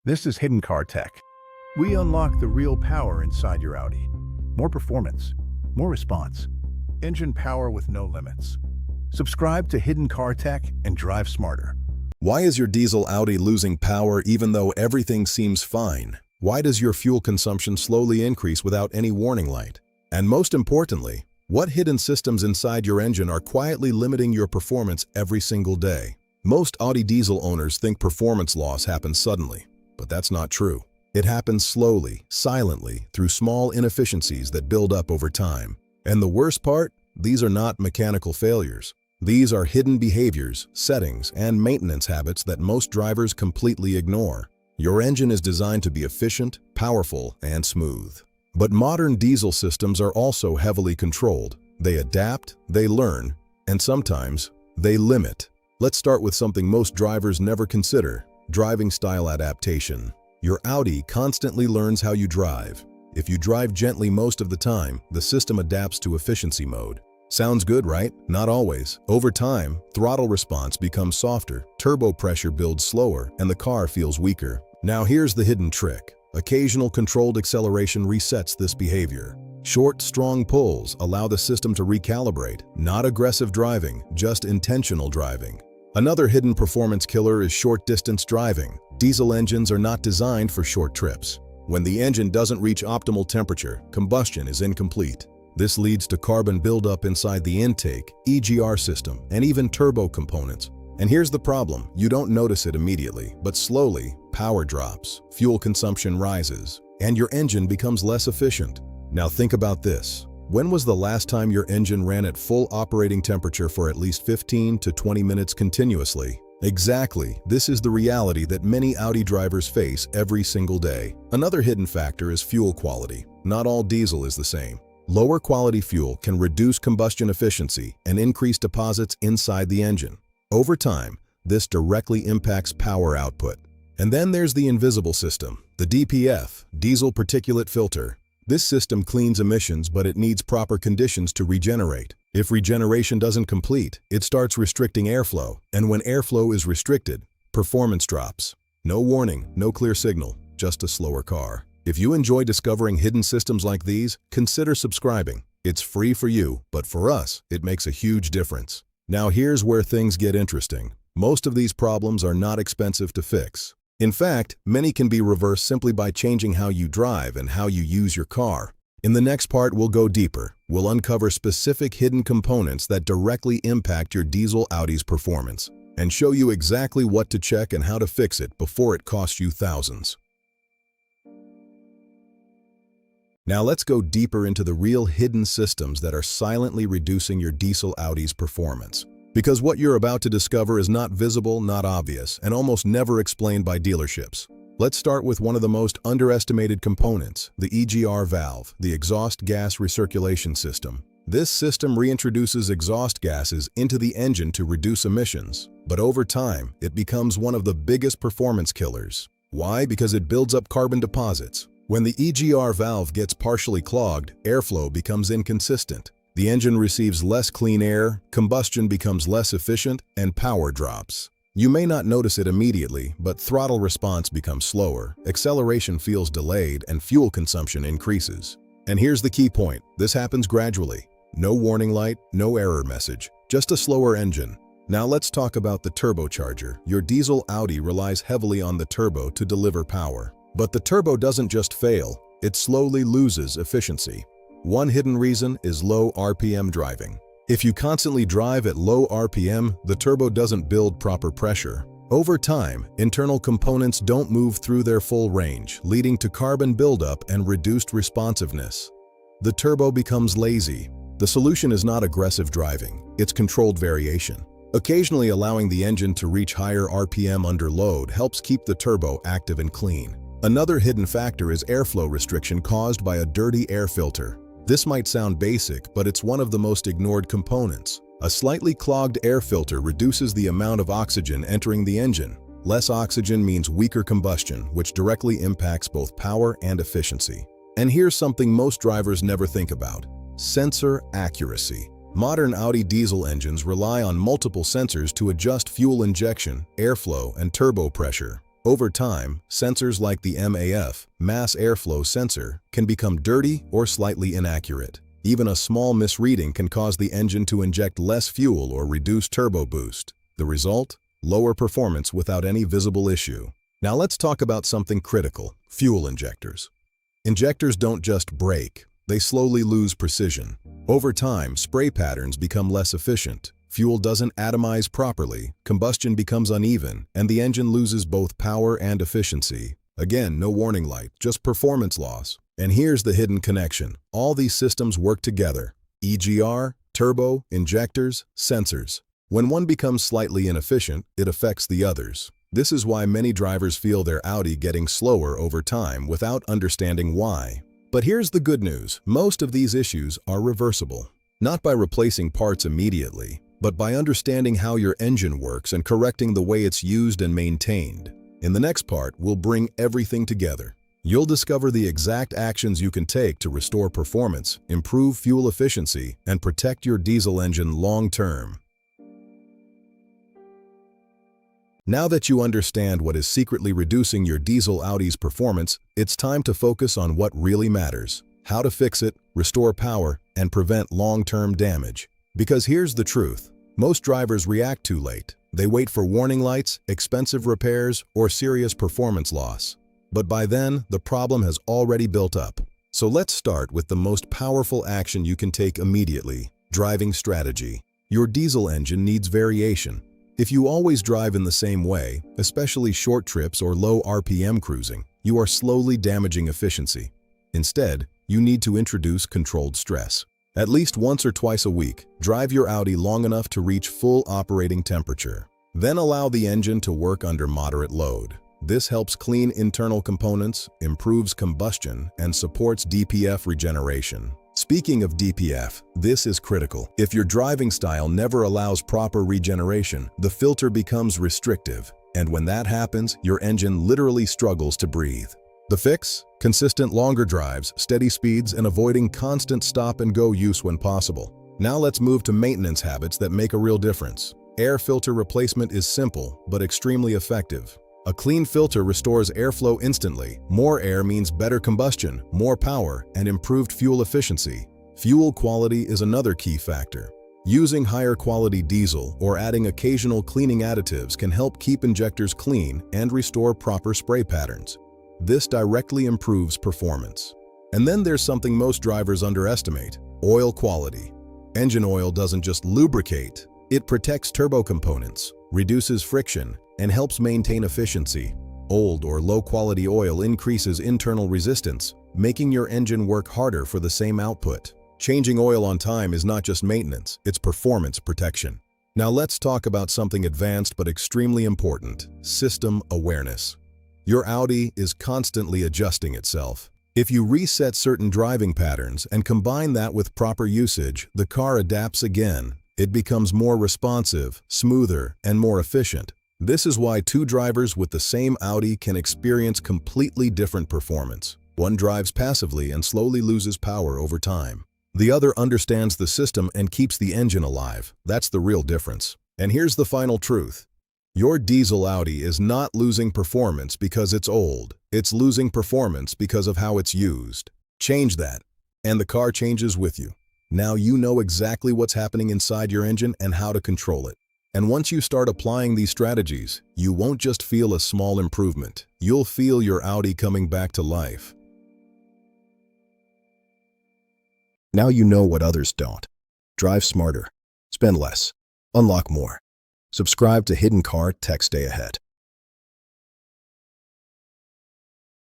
This is Hidden Car Tech. We unlock the real power inside your Audi. More performance, more response, engine power with no limits. Subscribe to Hidden Car Tech and drive smarter. Why is your diesel Audi losing power even though everything seems fine? Why does your fuel consumption slowly increase without any warning light? And most importantly, what hidden systems inside your engine are quietly limiting your performance every single day? Most Audi diesel owners think performance loss happens suddenly, but that's not true. It happens slowly, silently, through small inefficiencies that build up over time. And the worst part? These are not mechanical failures. These are hidden behaviors, settings, and maintenance habits that most drivers completely ignore. Your engine is designed to be efficient, powerful, and smooth. But modern diesel systems are also heavily controlled. They adapt, they learn, and sometimes they limit. Let's start with something most drivers never consider: driving style adaptation. Your Audi constantly learns how you drive. If you drive gently most of the time, the system adapts to efficiency mode. Sounds good, right? Not always. Over time, throttle response becomes softer, turbo pressure builds slower, and the car feels weaker. Now here's the hidden trick. Occasional controlled acceleration resets this behavior. Short, strong pulls allow the system to recalibrate. Not aggressive driving, just intentional driving. Another hidden performance killer is short-distance driving. Diesel engines are not designed for short trips. When the engine doesn't reach optimal temperature, combustion is incomplete. This leads to carbon buildup inside the intake, EGR system, and even turbo components. And here's the problem: you don't notice it immediately, but slowly, power drops, fuel consumption rises, and your engine becomes less efficient. Now think about this. When was the last time your engine ran at full operating temperature for at least 15 to 20 minutes continuously? Exactly, this is the reality that many Audi drivers face every single day. Another hidden factor is fuel quality. Not all diesel is the same. Lower quality fuel can reduce combustion efficiency and increase deposits inside the engine. Over time, this directly impacts power output. And then there's the invisible system, the DPF, diesel particulate filter. This system cleans emissions, but it needs proper conditions to regenerate. If regeneration doesn't complete, it starts restricting airflow, and when airflow is restricted, performance drops. No warning, no clear signal, just a slower car. If you enjoy discovering hidden systems like these, consider subscribing. It's free for you, but for us, it makes a huge difference. Now here's where things get interesting. Most of these problems are not expensive to fix. In fact, many can be reversed simply by changing how you drive and how you use your car. In the next part, we'll go deeper. We'll uncover specific hidden components that directly impact your diesel Audi's performance and show you exactly what to check and how to fix it before it costs you thousands. Now let's go deeper into the real hidden systems that are silently reducing your diesel Audi's performance. Because what you're about to discover is not visible, not obvious, and almost never explained by dealerships. Let's start with one of the most underestimated components, the EGR valve, the exhaust gas recirculation system. This system reintroduces exhaust gases into the engine to reduce emissions, but over time, it becomes one of the biggest performance killers. Why? Because it builds up carbon deposits. When the EGR valve gets partially clogged, airflow becomes inconsistent. The engine receives less clean air, combustion becomes less efficient, and power drops. You may not notice it immediately, but throttle response becomes slower, acceleration feels delayed, and fuel consumption increases. And here's the key point: this happens gradually. No warning light, no error message, just a slower engine. Now let's talk about the turbocharger. Your diesel Audi relies heavily on the turbo to deliver power. But the turbo doesn't just fail, it slowly loses efficiency. One hidden reason is low RPM driving. If you constantly drive at low RPM, the turbo doesn't build proper pressure. Over time, internal components don't move through their full range, leading to carbon buildup and reduced responsiveness. The turbo becomes lazy. The solution is not aggressive driving, it's controlled variation. Occasionally allowing the engine to reach higher RPM under load helps keep the turbo active and clean. Another hidden factor is airflow restriction caused by a dirty air filter. This might sound basic, but it's one of the most ignored components. A slightly clogged air filter reduces the amount of oxygen entering the engine. Less oxygen means weaker combustion, which directly impacts both power and efficiency. And here's something most drivers never think about: sensor accuracy. Modern Audi diesel engines rely on multiple sensors to adjust fuel injection, airflow, and turbo pressure. Over time, sensors like the MAF, mass airflow sensor, can become dirty or slightly inaccurate. Even a small misreading can cause the engine to inject less fuel or reduce turbo boost. The result? Lower performance without any visible issue. Now let's talk about something critical: fuel injectors. Injectors don't just break, they slowly lose precision. Over time, spray patterns become less efficient. Fuel doesn't atomize properly, combustion becomes uneven, and the engine loses both power and efficiency. Again, no warning light, just performance loss. And here's the hidden connection. All these systems work together: EGR, turbo, injectors, sensors. When one becomes slightly inefficient, it affects the others. This is why many drivers feel their Audi getting slower over time without understanding why. But here's the good news: most of these issues are reversible. Not by replacing parts immediately, but by understanding how your engine works and correcting the way it's used and maintained. In the next part, we'll bring everything together. You'll discover the exact actions you can take to restore performance, improve fuel efficiency, and protect your diesel engine long-term. Now that you understand what is secretly reducing your diesel Audi's performance, it's time to focus on what really matters: how to fix it, restore power, and prevent long-term damage. Because here's the truth: most drivers react too late. They wait for warning lights, expensive repairs, or serious performance loss. But by then, the problem has already built up. So let's start with the most powerful action you can take immediately: driving strategy. Your diesel engine needs variation. If you always drive in the same way, especially short trips or low RPM cruising, you are slowly damaging efficiency. Instead, you need to introduce controlled stress. At least once or twice a week, drive your Audi long enough to reach full operating temperature. Then allow the engine to work under moderate load. This helps clean internal components, improves combustion, and supports DPF regeneration. Speaking of DPF, this is critical. If your driving style never allows proper regeneration, the filter becomes restrictive, and when that happens, your engine literally struggles to breathe. The fix? Consistent longer drives, steady speeds, and avoiding constant stop-and-go use when possible. Now let's move to maintenance habits that make a real difference. Air filter replacement is simple, but extremely effective. A clean filter restores airflow instantly. More air means better combustion, more power, and improved fuel efficiency. Fuel quality is another key factor. Using higher quality diesel or adding occasional cleaning additives can help keep injectors clean and restore proper spray patterns. This directly improves performance. And then there's something most drivers underestimate: oil quality. Engine oil doesn't just lubricate, it protects turbo components, reduces friction, and helps maintain efficiency. Old or low-quality oil increases internal resistance, making your engine work harder for the same output. Changing oil on time is not just maintenance, it's performance protection. Now let's talk about something advanced but extremely important: system awareness. Your Audi is constantly adjusting itself. If you reset certain driving patterns and combine that with proper usage, the car adapts again. It becomes more responsive, smoother, and more efficient. This is why two drivers with the same Audi can experience completely different performance. One drives passively and slowly loses power over time. The other understands the system and keeps the engine alive. That's the real difference. And here's the final truth: your diesel Audi is not losing performance because it's old. It's losing performance because of how it's used. Change that, and the car changes with you. Now you know exactly what's happening inside your engine and how to control it. And once you start applying these strategies, you won't just feel a small improvement. You'll feel your Audi coming back to life. Now you know what others don't. Drive smarter, spend less, unlock more. Subscribe to Hidden Car Tech. Stay ahead.